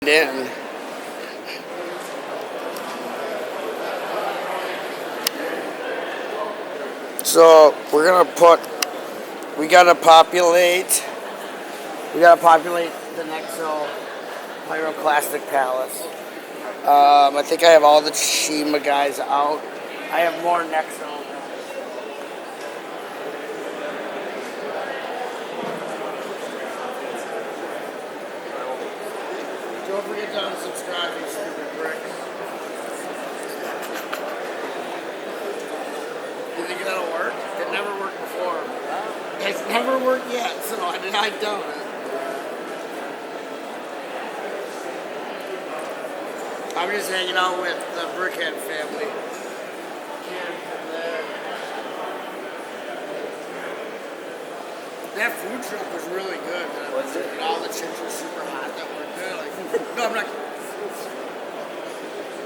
in. So we're gonna we gotta populate the Nexo Pyroclastic Palace. I think I have all the Shima guys out. I have more Nexo. Don't forget to unsubscribe, you stupid pricks. You think that'll work? It never worked before. It's never worked yet, so I don't. I'm just hanging out with the Brickhead family. That food truck was really good. Was it? And all the chicks were super hot that were good. Like, no, I'm not.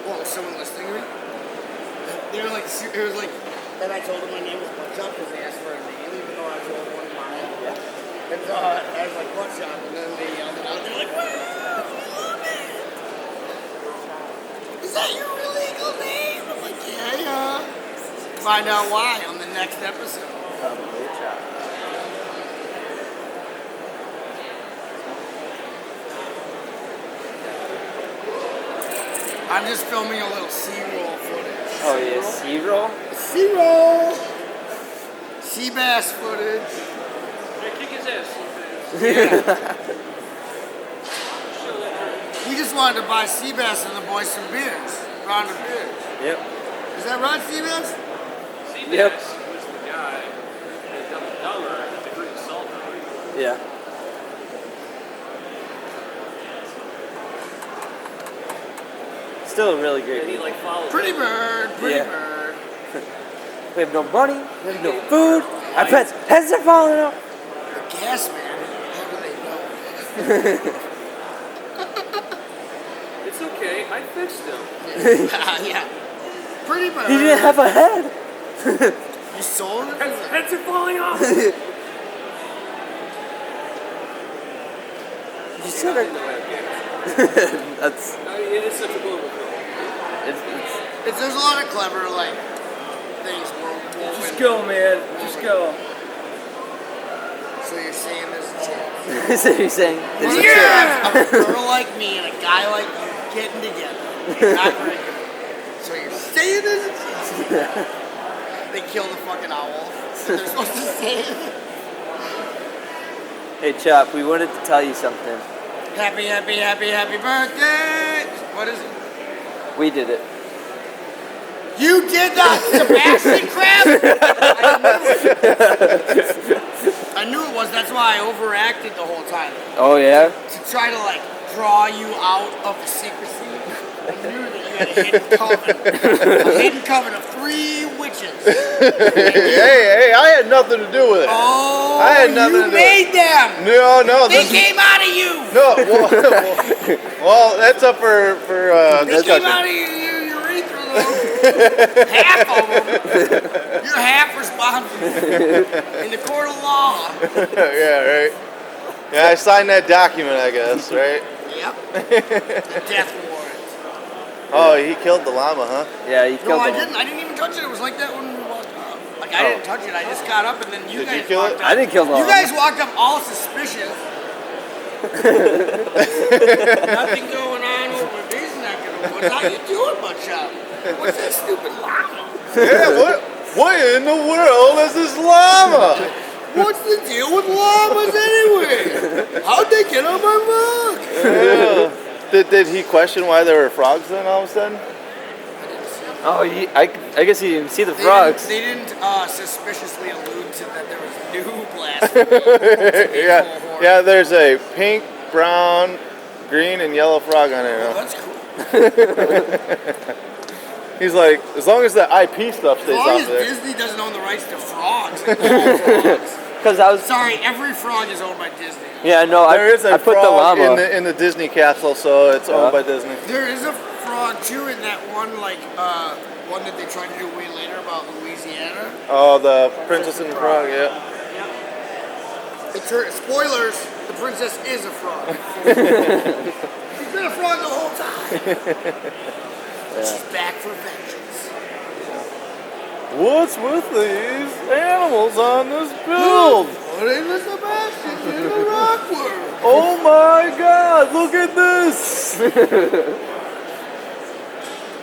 Well, was someone listening to me? They were like, it was like, and I told them my name was Buckshot because they asked for a name, even though I told one of mine. Yeah. And so I was like, Buckshot, and then they yelled it out. They're like, wow, we love it. Is that your illegal name? I'm like, yeah. Find out why on the next episode. I'm just filming a little C-roll footage. Oh yeah, C-roll? C-roll! Sea bass footage. Yeah, kick his ass. Yeah. We just wanted to buy sea bass and the boys some beers. Round of beers. Yep. Is that right, sea bass? Seabass Yep. was the guy that got the dollar at the Greek salt. Yeah. Still a really great And he meal. like followed. Pretty bird, pretty Yeah. bird. We have no money, we have no food, our pets' heads are falling off. The gas man, how do they know? It's okay, I fixed him. Yeah. Pretty bird. He didn't have a head. You sold it? Heads are falling off. You said it. That's. It is such a global film. There's a lot of clever, like, things woven. Just go, man. Just go. So you're saying there's a chance. So you're saying there's a chance. Yeah! A girl like me and a guy like you getting together. Not very good. So you're saying there's a chance. They kill the fucking owl. So they're supposed to say it. Hey, Chop, we wanted to tell you something. Happy, happy, happy, happy birthday! What is it? We did it. You did the Sebastian crap? I knew it was. That's why I overacted the whole time. Oh, yeah? To try to, like, draw you out of the secrecy. I knew that you had a hidden coven of 3 witches. Hey, I had nothing to do with it. Oh, I had nothing you to do made them. No, They came out of you. No, well, that's up for They came discussion. out of your urethra, though. Half of them. You're half responsible in the court of law. Yeah, right. Yeah, I signed that document, I guess, right? Yep. The death warrant. Oh, he killed the llama, huh? Yeah, you killed No, I him. didn't. I didn't even touch it. It was like that when we walked up. Like, I didn't touch it. I just got up and then you Did guys you kill walked it? up. I didn't kill the You llama. guys walked up all suspicious. Nothing going on over this neck of the woods. How you doing, Buckshot? What's that stupid llama? Yeah, what in the world is this llama? What's the deal with llamas anyway? How'd they get on my mug? Yeah. Did he question why there were frogs then all of a sudden? Oh, I guess he didn't see the frogs. They didn't suspiciously allude to that there was new blasphemy. Yeah, there's a pink, brown, green, and yellow frog on there. Oh, Huh? that's cool. He's like, as long as the IP stuff As stays long off as there. Disney doesn't own the rights to frogs. Like all frogs. Because I was. Sorry, every frog is owned by Disney. Yeah, no, There is a I put the frog llama. in the Disney castle, so it's owned by Disney. There is a frog too in that one, like one that they tried to do way later about Louisiana. Oh, the Princess and the Frog, yeah. It's her, spoilers, the princess is a frog. She's been a frog She's back for vengeance. What's with these animals on this build? What ain't the Sebastian in the rock world? Oh my God! Look at this.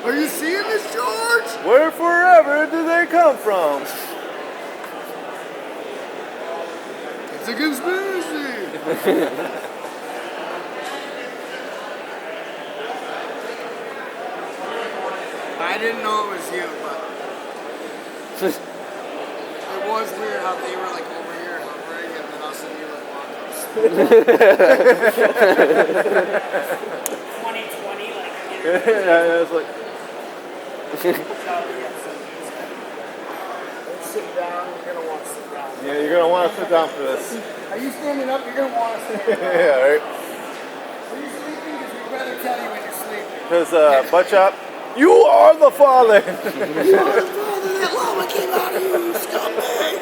Are you seeing this, George? Where forever did they come from? It's a conspiracy. I didn't know it was you, but it was weird how they were like over here hovering and then us and you like walking. 2020, like Yeah, it's like. sit down. You're gonna want to sit down. Yeah, you're gonna want to sit down for this. Are you standing up? You're gonna want to stand up. Yeah, right. Are you sleeping? Because we'd rather tell you when you're sleeping. Because butt chop, you are the father. Oh, that llama came out of you, you scumbag!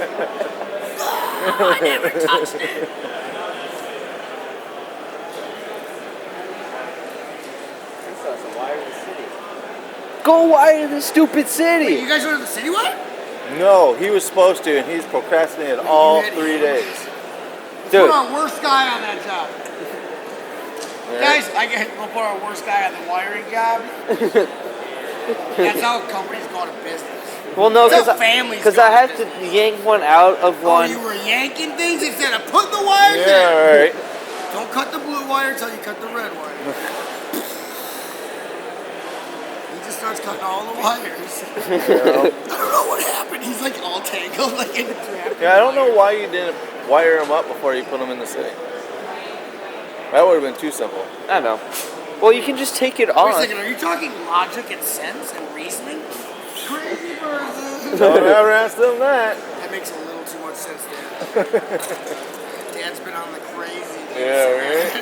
Oh, I never touched it. Go wide to the stupid Wait, city. you guys went to the city what? No, he was supposed to, and he's procrastinated all 3 days. Dude, Put our worst guy on that job. Guys, we'll put our worst guy on the wiring job. That's how companies go out of business. well, no, That's how families because go I out of had to business. yank one out of Oh, one. you were yanking things instead of putting the wires in. Yeah, right. Don't cut the blue wire until you cut the red wire. He just starts cutting all the wires. I don't know what happened. He's like all tangled, like in the trap. Yeah, I don't know why you didn't wire him up before you put him in the city. That would have been too simple. I know. Well, you can just take it Wait on. a second, are you talking logic and sense and reasoning? Crazy person. Don't ever ask them that. That makes a little too much sense, Dad. Dad's been on the crazy. Yeah, right?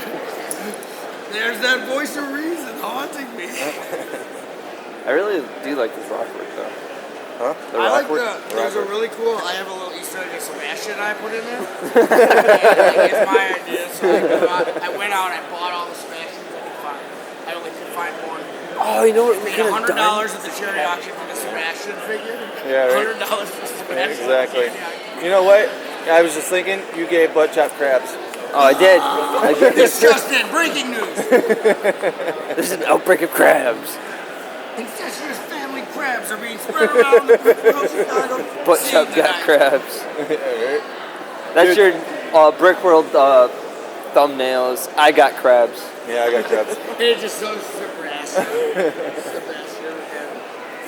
There's that voice of reason haunting me. I really do like this rock work, though. Huh? The I rock like work. there's a really cool, I have a little Easter egg of Sebastian I put in there. And, like, it's my idea, so I went out and I bought all the Sebastians I could find. I only could find one. Oh, you know what we Paid could have $100 done? at the charity auction for the Sebastian figure. Yeah, right. $100 for the Sebastian. Exactly. Yeah. You know what? I was just thinking, you gave butt chop crabs. Oh, I did. I did. This just in, breaking news. There's an outbreak of crabs. Incestuous family crabs are being spread around the world, Chicago. Butt Scene chop got tonight. crabs. Yeah, right? That's Dude. your Brick World thumbnails. I got crabs. Yeah, I got crabs. It just shows Sebastian. Sebastian and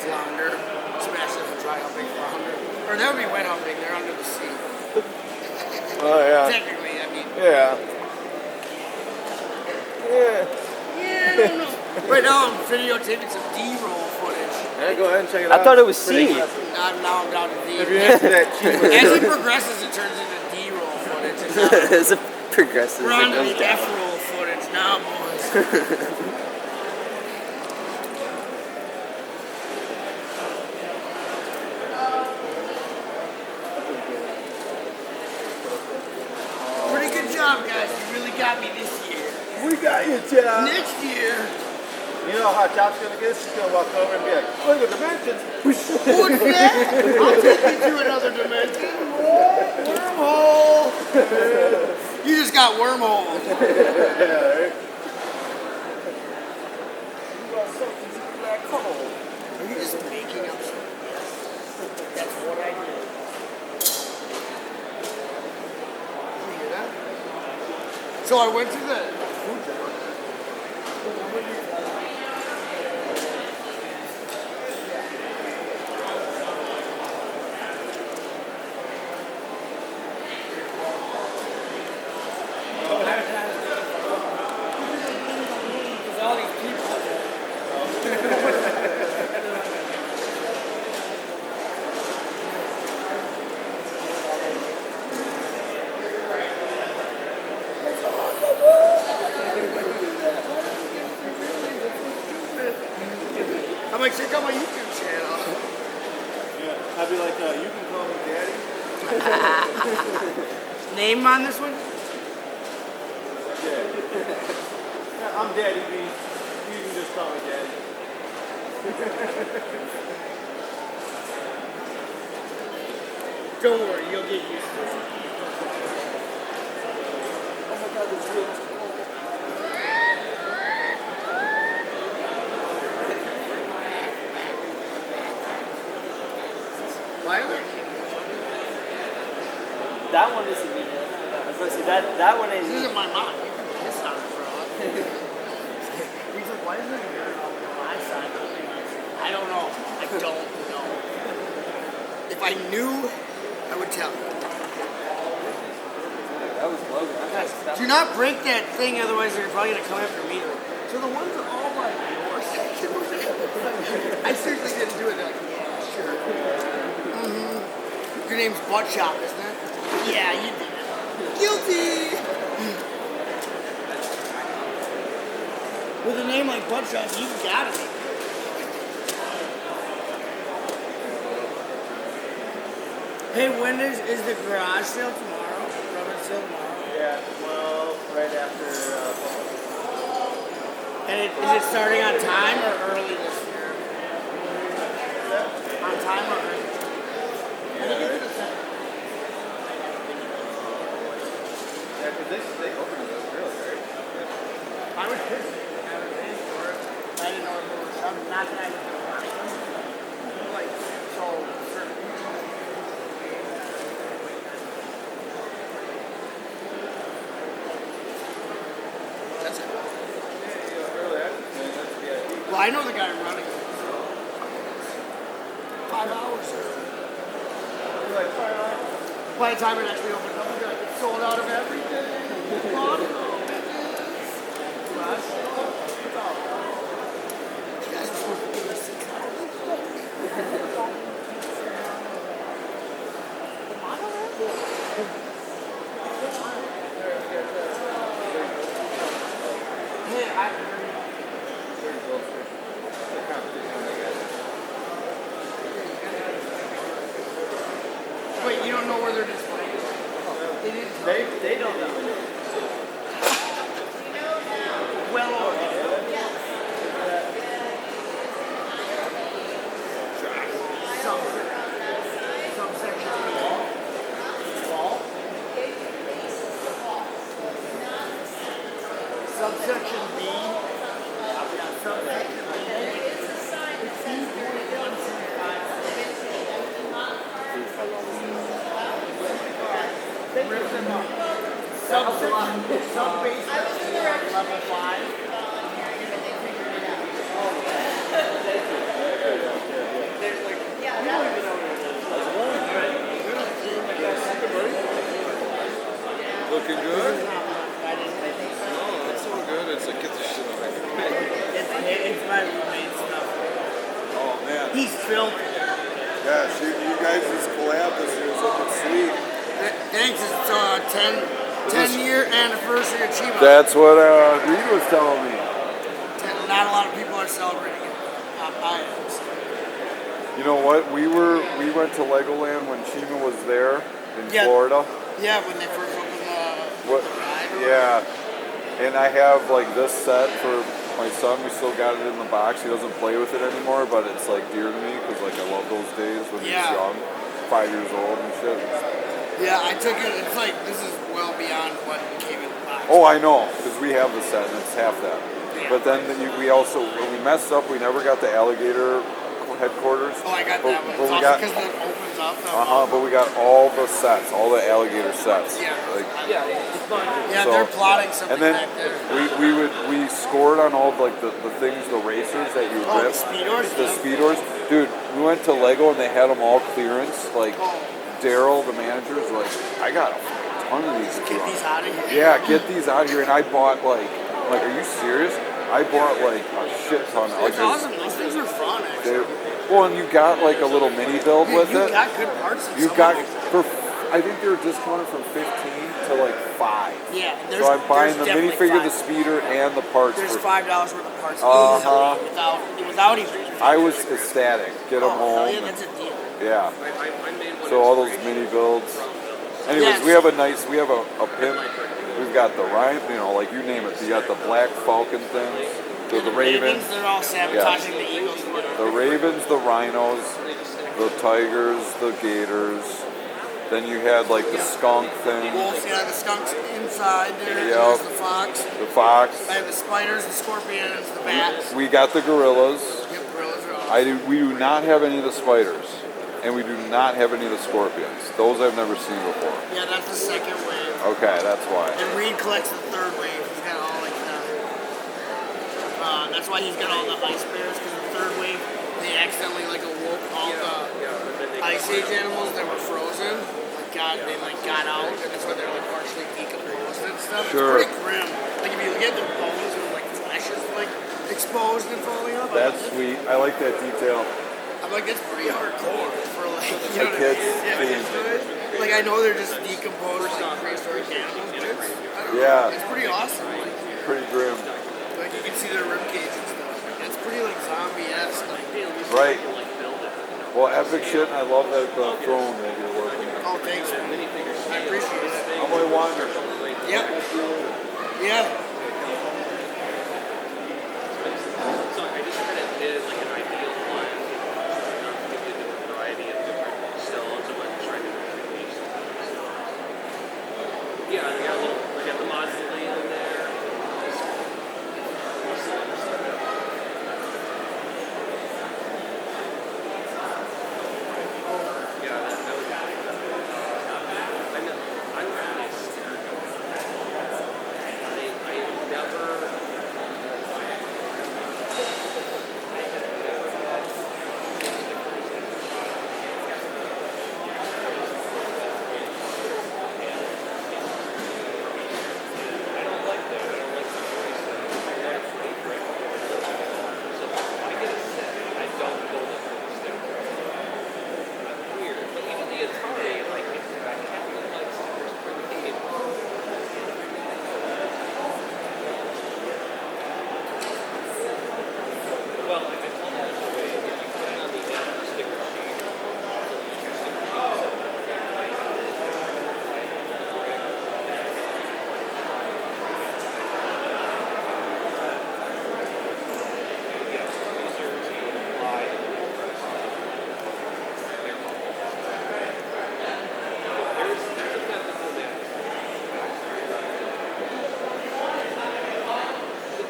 Flounder. Sebastian doesn't dry humping Flounder. Or that would be wet humping, they're under the sea. Oh, yeah. Technically, I mean. Yeah. Yeah. Yeah, I don't know. Right now I'm videotaping some D-roll footage. Yeah, go ahead and check it out. I thought it was Pretty C. impressive. Now I'm down to D. If you're into that cheap As it progresses, it turns into D-roll footage. And now As it progresses, we're on it to goes the down. F-roll footage now, boys. Pretty good job, guys. You really got me this year. We got you, Chop. Next year, You know how Chop's gonna get us? He's gonna walk over and be like, look at the dimensions. what's that? I'll take you to another dimension. Wormhole. You just got wormhole. Yeah, right? You got something to black hole. Are you just making up shit? That's what I do. You hear that? So I went to the food truck. All these people. I might check out my YouTube channel. Yeah. I'd be like, you can call me daddy. Name on this one? Yeah, I'm daddy B. You can just call me Daddy. Don't worry, you'll get used to it. Oh my god, this is Why are there? that one isn't me. I was gonna say that one This ain't. isn't my mom. You can piss on it for all. He's like, why isn't it here on my side? I don't know. I don't know. If I knew, I would tell you. That was Logan. Do not break that thing, otherwise they're probably gonna come after me. So the ones are all like yours. I seriously didn't do it. They're like, yeah, sure. Your name's Butt Shop, isn't it? Yeah, you did it. Guilty. With a name like Butt Shop, you gotta be. Hey, when is the garage sale tomorrow? Rubber sale tomorrow? Yeah, well, right after. And is it starting on time or early this year? On time or early? Yeah, because they open it up really very. I was pissed. I was paying for it. I didn't know if it was something. Not that I didn't want it. Like, so certain people. That's it. Well, I know the guy running it. 5 hours. By the time it actually opens up, we'll be like, it's sold out of everything. Bought it all, bitches. Rush. It's all right. You guys are supposed to give us 6 hours. Hey, wait, you don't know where they're displaying? They don't know. Well over. Subsection wall. Subsection B. Subsection B. Rip them up. Sub-base level 5. Looking good? Oh, that's so good. It's like, get the shit out of here. It's my roommate's stuff. Oh, man. He's filming. Gosh, you guys' collab this year is looking sweet. Thanks, it's 10-year anniversary achievement. That's what Reed was telling me. Not a lot of people are celebrating it. I am. You know what? We went to Legoland when Chima was there in Yeah. Florida. Yeah, when they first opened What? the ride. Yeah. And I have like this set for my son. We still got it in the box. He doesn't play with it anymore, but it's like dear to me because like I love those days when Yeah. he's young, 5 years old and shit. Yeah, I took it. It's like, this is well beyond what came in the box. Oh, I know, because we have the set and it's half that. Yeah. But then we also, when we messed up, we never got the alligator headquarters. Oh, I got But- that one. but It's we also got- because it opens up. But we got all the sets, all the alligator sets. Yeah. Like, Yeah, it's fun. Yeah, So- they're plotting something and then back there. we scored on all like the things, the racers that you Oh, the rip. speeders? The speeders. Dude, we went to Lego and they had them all clearance. Like, Oh, Daryl, the manager, is like, I got a ton of these. get these out of here. Yeah, get these out of here. And I bought like, are you serious? I bought like a shit ton. Like, It's awesome. Those things are fun, actually. well, and you got like a little mini build with You it. got good parts. in You some got of them. for, I think they were discounted from 15 to like 5. Yeah, So I'm buying the there's minifigure, definitely the speeder, and the parts. There's For, $5 worth of parts Uh-huh. easily without even. I was ecstatic. Get them Oh, home. hell yeah, and- that's a deal. yeah. I made one. So all those mini builds. Anyways, Yes. we have a pimp. We've got the Ryan, like you name it. You got the black Falcon things. They're the ravens, they're all sabotaging the eagles. the ravens, the rhinos, the tigers, the gators. Then you had like the skunk thing, Wolves, yeah, the skunks inside there. Yep. There's the fox. the fox. I have the spiders, the scorpions, the bats. We got the gorillas. Yep, gorillas are awesome. We do not have any of the spiders, and we do not have any of the scorpions. Those I've never seen before. Yeah, that's the second wave. Okay, that's why. And Reed collects the third wave. He's got all like the. That's why he's got all the ice bears, because the third wave, they accidentally like awoke all the ice age animals that were frozen. They got out, and that's why they're like partially decomposed and stuff. Sure. It's pretty grim. Like if you look at their bones and like flesh is like exposed and falling off. That's sweet. I like that detail. I'm like, that's pretty hardcore for like, you know A what kid's I mean? Yeah, thing. kids do it. Like I know they're just decomposed like prehistoric animals, but it's, I don't know, Yeah. it's pretty awesome. Pretty grim. Like you can see their rib cage and stuff. It's pretty like zombie-esque. Like, Right. Well, epic shit. I love that throne that you're working on. oh, thanks, man. I appreciate it. I'm gonna wander. Yep. Yeah. So I just kind of did like an ideal one. Give you a variety of different stones and like trying to reproduce them. Yeah, we got the mausoleum in there. Yeah, that was I'm honest. I never.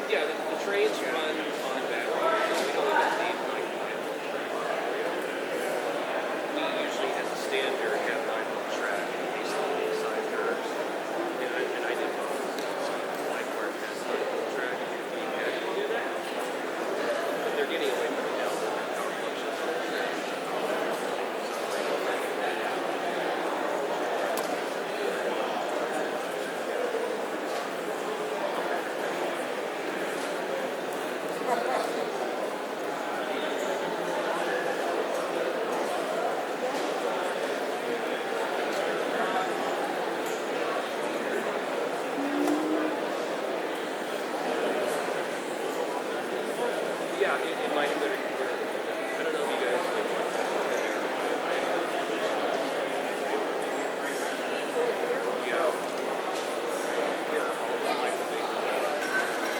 Yeah, the trains run on batteries. We don't even need like we usually has a standard headline on the track based on the side curves. And I didn't like where it has the track. We had to do that. But they're getting away from the download power functions. Yeah, it might have been. I don't know if you guys like yeah. Here, I'll like the big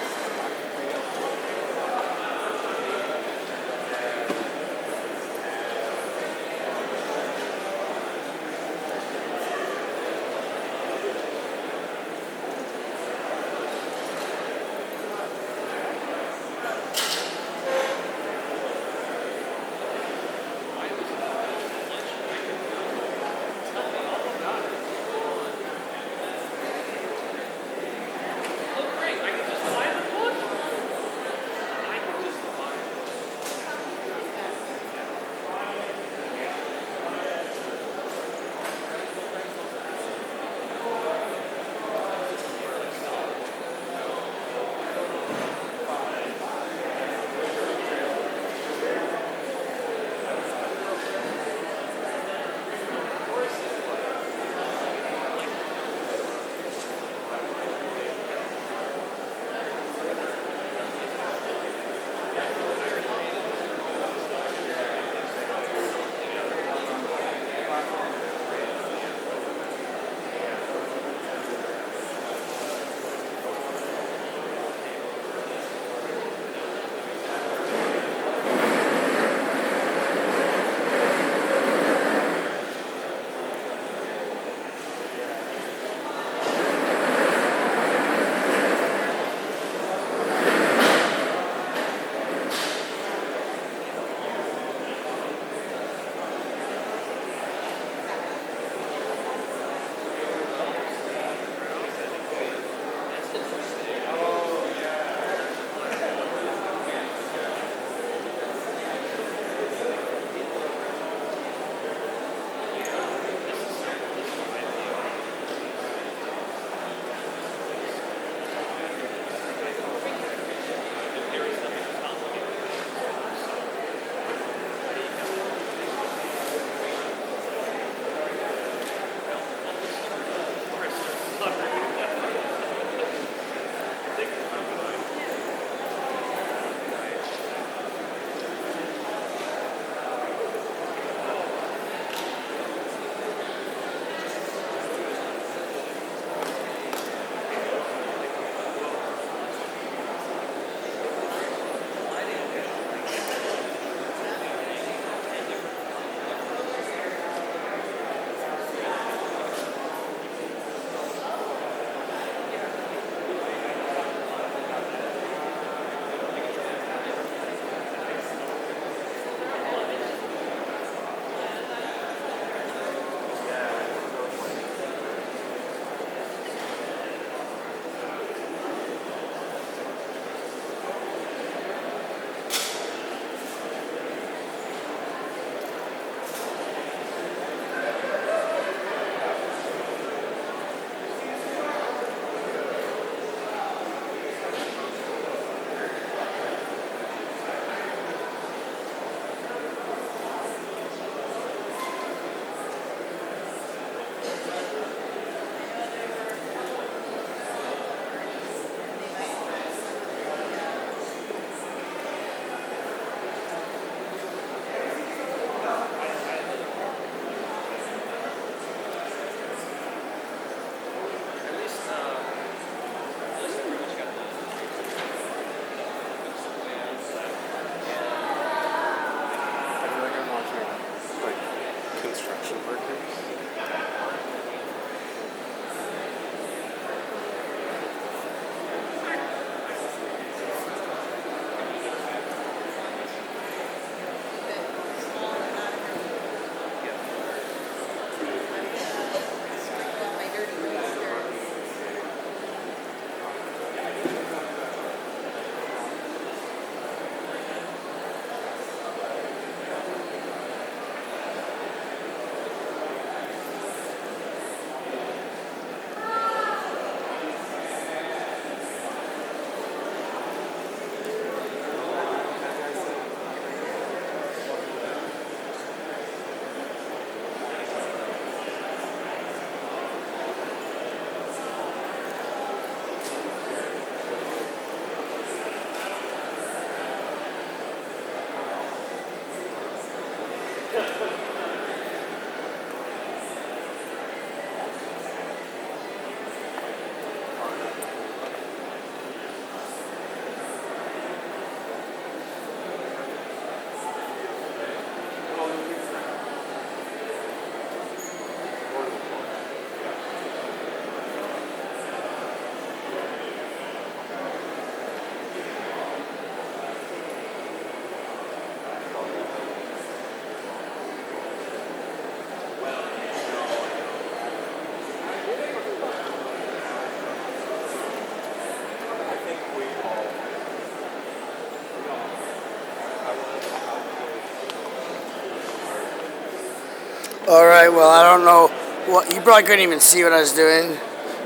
All right, well, I don't know what, you probably couldn't even see what I was doing,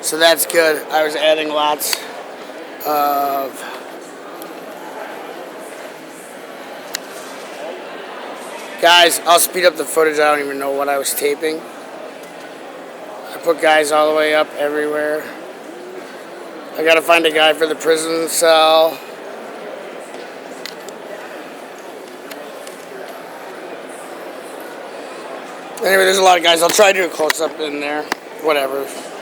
so that's good. I was adding lots of guys. I'll speed up the footage. I don't even know what I was taping. I put guys all the way up everywhere. I gotta find a guy for the prison cell. Anyway, there's a lot of guys. I'll try to do a close-up in there. Whatever.